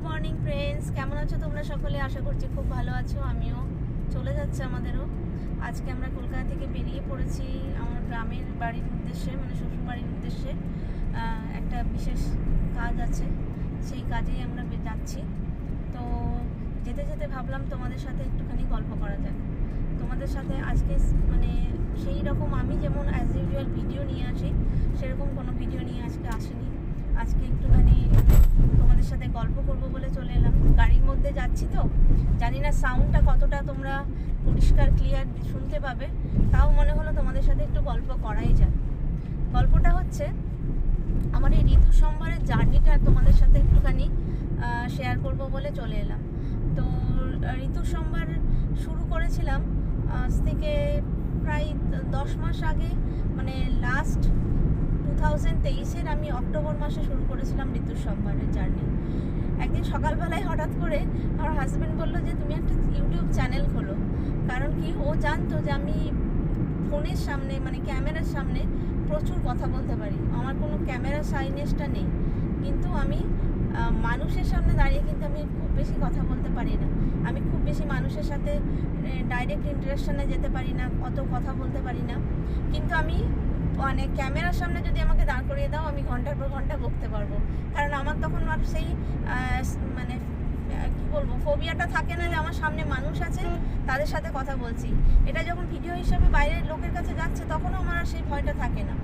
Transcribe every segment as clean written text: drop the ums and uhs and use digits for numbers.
Morning friends, কেমন আছো তোমরা সকলে? আশা করছি খুব ভালো আছো। আমিও চলে যাচ্ছে আমাদেরও। আজকে আমরা কলকাতা থেকে বেরিয়ে পড়েছি আমার গ্রামের বাড়ির উদ্দেশ্যে, মানে শ্বশুর বাড়ির উদ্দেশ্যে। একটা বিশেষ কাজ আছে, সেই কাজেই আমরা যাচ্ছি। তো যেতে যেতে ভাবলাম তোমাদের সাথে একটুখানি গল্প করা যাক। তোমাদের সাথে আজকে মানে সেই রকম আমি যেমন অ্যাজ ইউজুয়াল ভিডিও নিয়ে আসি, সেরকম কোনো ভিডিও নিয়ে আজকে আসিনি। আজকে একটুখানি তোমাদের সাথে গল্প করব বলে চলে এলাম। গাড়ির মধ্যে যাচ্ছি তো, জানি না সাউন্ডটা কতটা তোমরা পরিষ্কার ক্লিয়ার শুনতে পাবে, তাও মনে হলো তোমাদের সাথে একটু গল্প করাই যায়। গল্পটা হচ্ছে আমার এই ঋতু সম্ভারের জার্নিটা তোমাদের সাথে একটুখানি শেয়ার করব বলে চলে এলাম। তো ঋতু সম্ভার শুরু করেছিলাম আজ থেকে প্রায় 10 মাস আগে, মানে লাস্ট 2023-এর আমি অক্টোবর মাসে শুরু করেছিলাম ঋতু সম্ভারের জার্নি। একদিন সকালবেলায় হঠাৎ করে আমার হাজব্যান্ড বললো যে তুমি একটা ইউটিউব চ্যানেল খোলো। কারণ কি, ও জানতো যে আমি ফোনের সামনে মানে ক্যামেরার সামনে প্রচুর কথা বলতে পারি, আমার কোনো ক্যামেরা সাইনেসটা নেই, কিন্তু আমি মানুষের সামনে দাঁড়িয়ে কিন্তু আমি খুব বেশি কথা বলতে পারি না। আমি খুব বেশি মানুষের সাথে ডাইরেক্ট ইন্টারাকশনে যেতে পারি না, অত কথা বলতে পারি না। কিন্তু আমি মানে ক্যামেরার সামনে যদি আমাকে দাঁড় করিয়ে দাও, আমি ঘন্টার পর ঘন্টা বকতে পারবো। কারণ আমার তখন আর সেই মানে কি বলবো, ফোবিয়াটা থাকে না যে আমার সামনে মানুষ আছে, তাদের সাথে কথা বলছি। এটা যখন ভিডিও হিসাবে বাইরের লোকের কাছে যাচ্ছে, তখনও আমার আর সেই ভয়টা থাকে না।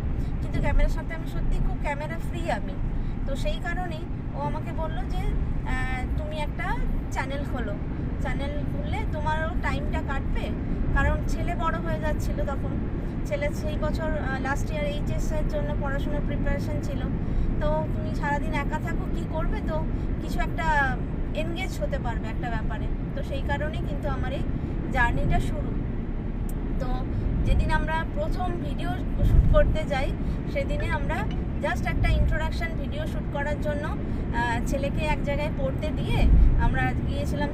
কিন্তু ক্যামেরার সাথে আমি সত্যি খুব ক্যামেরা ফ্রি আমি। তো সেই কারণেই ও আমাকে বললো যে তুমি একটা চ্যানেল খোলো, চ্যানেল খুললে তোমারও টাইমটা কাটবে। কারণ ছেলে বড় হয়ে যাচ্ছিল তখন, ছেলে সেই বছর লাস্ট ইয়ার এইচএসের জন্য পড়াশোনার প্রিপারেশন ছিল। তো তুমি সারাদিন একা থাকো, কি করবে? তো কিছু একটা এনগেজ হতে পারবে একটা ব্যাপারে। তো সেই কারণেই কিন্তু আমার এই জার্নিটা শুরু। তো যেদিন আমরা প্রথম ভিডিও শ্যুট করতে যাই, সেদিনে আমরা জাস্ট একটা ইন্ট্রোডাকশন ভিডিও শ্যুট করার জন্য ছেলেকে এক জায়গায় পড়তে দিয়ে আমরা গিয়েছিলাম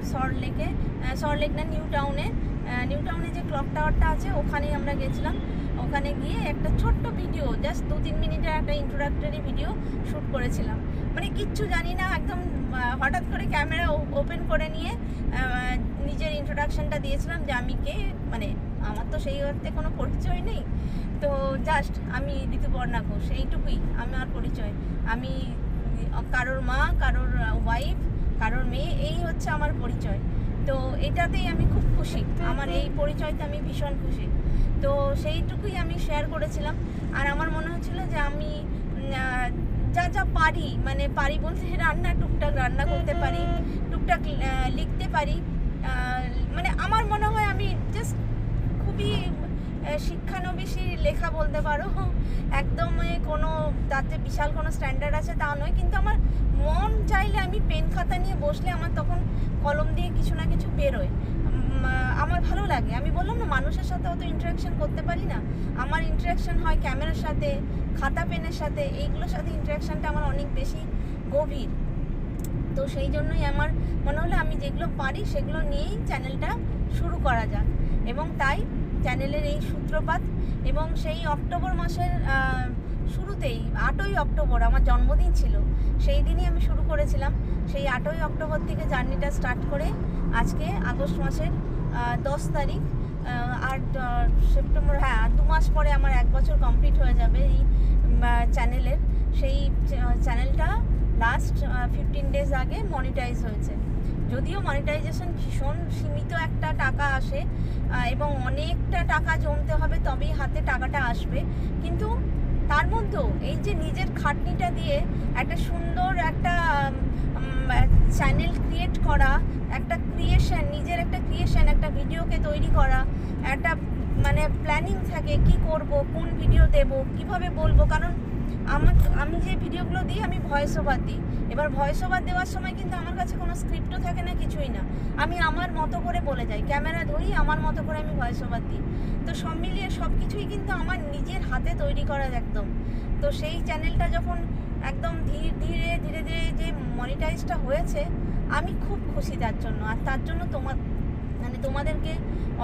সল্টলেক না নিউ টাউনে যে ক্লক টাওয়ারটা আছে, ওখানেই আমরা গেছিলাম। ওখানে গিয়ে একটা ছোট্ট ভিডিও, জাস্ট 2-3 মিনিটের একটা ইন্ট্রোডাক্টরি ভিডিও শ্যুট করেছিলাম। মানে কিচ্ছু জানি না, একদম হঠাৎ করে ক্যামেরা ওপেন করে নিয়ে নিজের ইন্ট্রোডাকশনটা দিয়েছিলাম যে আমি কে। মানে আমার তো সেই অর্থে কোনো পরিচয় নেই, তো জাস্ট আমি ঋতুপর্ণা ঘোষ, এইটুকুই আমার পরিচয়। আমি কারোর মা, কারোর ওয়াইফ, কারোর মেয়ে, এই হচ্ছে আমার পরিচয়। তো এটাতেই আমি খুব খুশি, আমার এই পরিচয়তে আমি ভীষণ খুশি। তো সেইটুকুই আমি শেয়ার করেছিলাম। আর আমার মনে হচ্ছিল যে আমি যা যা পারি, মানে পারি বলতে টুকটাক রান্না করতে পারি, টুকটাক লিখতে পারি। মানে আমার মনে হয় আমি জাস্ট খুবই শিক্ষানবিশী লেখা বলতে পারো। একদম কোনো তাতে বিশাল কোনো স্ট্যান্ডার্ড আছে তা নয়, কিন্তু আমার মন চাইলে আমি পেন খাতা নিয়ে বসলে আমার তখন কলম দিয়ে কিছু না কিছু বেরোয়। আমার ভালো লাগে। আমি বললাম না, মানুষের সাথে অত ইন্টারাকশন করতে পারি না। আমার ইন্টারাকশন হয় ক্যামেরার সাথে, খাতা পেনের সাথে, এইগুলোর সাথে ইন্টারাকশনটা আমার অনেক বেশি গভীর। তো সেই জন্যই আমার মনে হলো আমি যেগুলো পারি সেগুলো নিয়েই চ্যানেলটা শুরু করা যাক। এবং তাই চ্যানেলের এই সূত্রপাত। এবং সেই অক্টোবর মাসের শুরুতেই 8ই অক্টোবর আমার জন্মদিন ছিল, সেই দিনই আমি শুরু করেছিলাম। সেই 8ই অক্টোবর থেকে জার্নিটা স্টার্ট করে আজকে আগস্ট মাসের 10 তারিখ, আর সেপ্টেম্বর, 2 মাস পরে আমার 1 বছর কমপ্লিট হয়ে যাবে এই চ্যানেলের। সেই চ্যানেলটা লাস্ট 15 ডেজ আগে মনিটাইজ হয়েছে। যদিও মনিটাইজেশন ভীষণ সীমিত একটা টাকা আসে, এবং অনেকটা টাকা জমতে হবে তবেই হাতে টাকাটা আসবে, কিন্তু তার মধ্যেও এই যে নিজের খাটনিটা দিয়ে একটা সুন্দর একটা চ্যানেল ক্রিয়েট করা, একটা ক্রিয়েশন, নিজের একটা ক্রিয়েশন, একটা ভিডিওকে তৈরি করা, একটা মানে প্ল্যানিং থাকে কি করব, কোন ভিডিও দেব, কিভাবে বলবো। কারণ আমি যে ভিডিওগুলো দিই, আমি ভয়েস ওভার দিই। এবার ভয়েস ওভার দেওয়ার সময় কিন্তু আমার কাছে কোনো স্ক্রিপ্টও থাকে না, কিছুই না। আমি আমার মতো করে বলে যাই, ক্যামেরা ধরি, আমার মতো করে আমি ভয়েস ওভার দিই। তো সব মিলিয়ে সব কিছুই কিন্তু আমার নিজের হাতে তৈরি করা একদম। তো সেই চ্যানেলটা যখন একদম ধীরে ধীরে যে মনিটাইজটা হয়েছে, আমি খুব খুশি তার জন্য। আর তার জন্য তোমাদেরকে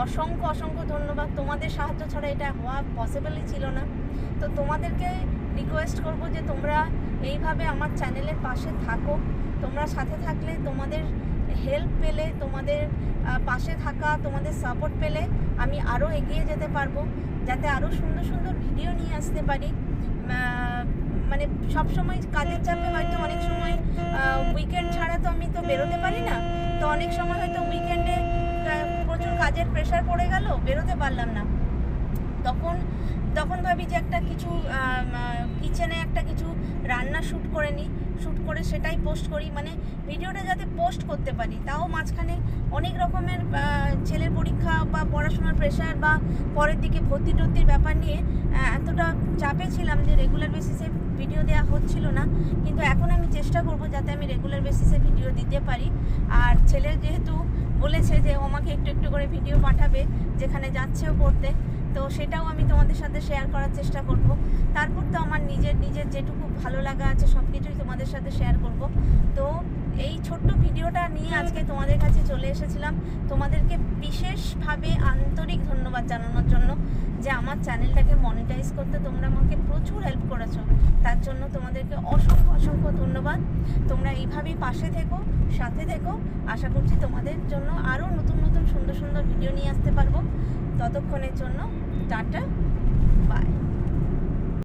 অসংখ্য ধন্যবাদ। তোমাদের সাহায্য ছাড়া এটা হওয়া পসিবলই ছিল না। তো তোমাদেরকে রিকোয়েস্ট করব যে তোমরা এইভাবে আমার চ্যানেলের পাশে থাকো। তোমরা সাথে থাকলে, তোমাদের হেল্প পেলে, তোমাদের পাশে থাকা, তোমাদের সাপোর্ট পেলে আমি আরও এগিয়ে যেতে পারবো, যাতে আরও সুন্দর সুন্দর ভিডিও নিয়ে আসতে পারি। মানে সবসময় কাজের চাপে হয়তো অনেক সময় উইকেন্ড ছাড়া তো আমি তো বেরোতে পারি না, তো অনেক সময় হয়তো উইকেন্ডে প্রচুর কাজের প্রেশার পড়ে গেল, বেরোতে পারলাম না। তখন ভাবি যে একটা কিছু কিচেনে একটা কিছু রান্না শ্যুট করে নিই, শ্যুট করে সেটাই পোস্ট করি, মানে ভিডিওটা যাতে পোস্ট করতে পারি। তাও মাঝখানে অনেক রকমের ছেলের পরীক্ষা বা পড়াশোনার প্রেশার বা পরের দিকে ভর্তি টর্তির ব্যাপার নিয়ে এতটা চাপে ছিলাম যে রেগুলার বেসিসে ভিডিও দেওয়া হচ্ছিল না। কিন্তু এখন আমি চেষ্টা করব যাতে আমি রেগুলার বেসিসে ভিডিও দিতে পারি। আর ছেলের যেহেতু বলেছে যে ও আমাকে একটু একটু করে ভিডিও পাঠাবে যেখানে যাচ্ছেও পড়তে, তো সেটাও আমি তোমাদের সাথে শেয়ার করার চেষ্টা করব। তারপর তো আমার নিজের যেটুকু ভালো লাগা আছে সব কিছুই তোমাদের সাথে শেয়ার করব। তো এই ছোট্ট ভিডিওটা নিয়ে আজকে তোমাদের কাছে চলে এসেছিলাম, তোমাদেরকে বিশেষভাবে আন্তরিক ধন্যবাদ জানানোর জন্য যে আমার চ্যানেলটাকে মনিটাইজ করতে তোমরা আমাকে প্রচুর হেল্প করেছো। তার জন্য তোমাদেরকে অসংখ্য অসংখ্য ধন্যবাদ। তোমরা এইভাবেই পাশে থেকো, সাথে থেকো। আশা করছি তোমাদের জন্য আরও নতুন নতুন সুন্দর সুন্দর ভিডিও নিয়ে আসতে পারবো। ততক্ষণের জন্য টাটা, বাই।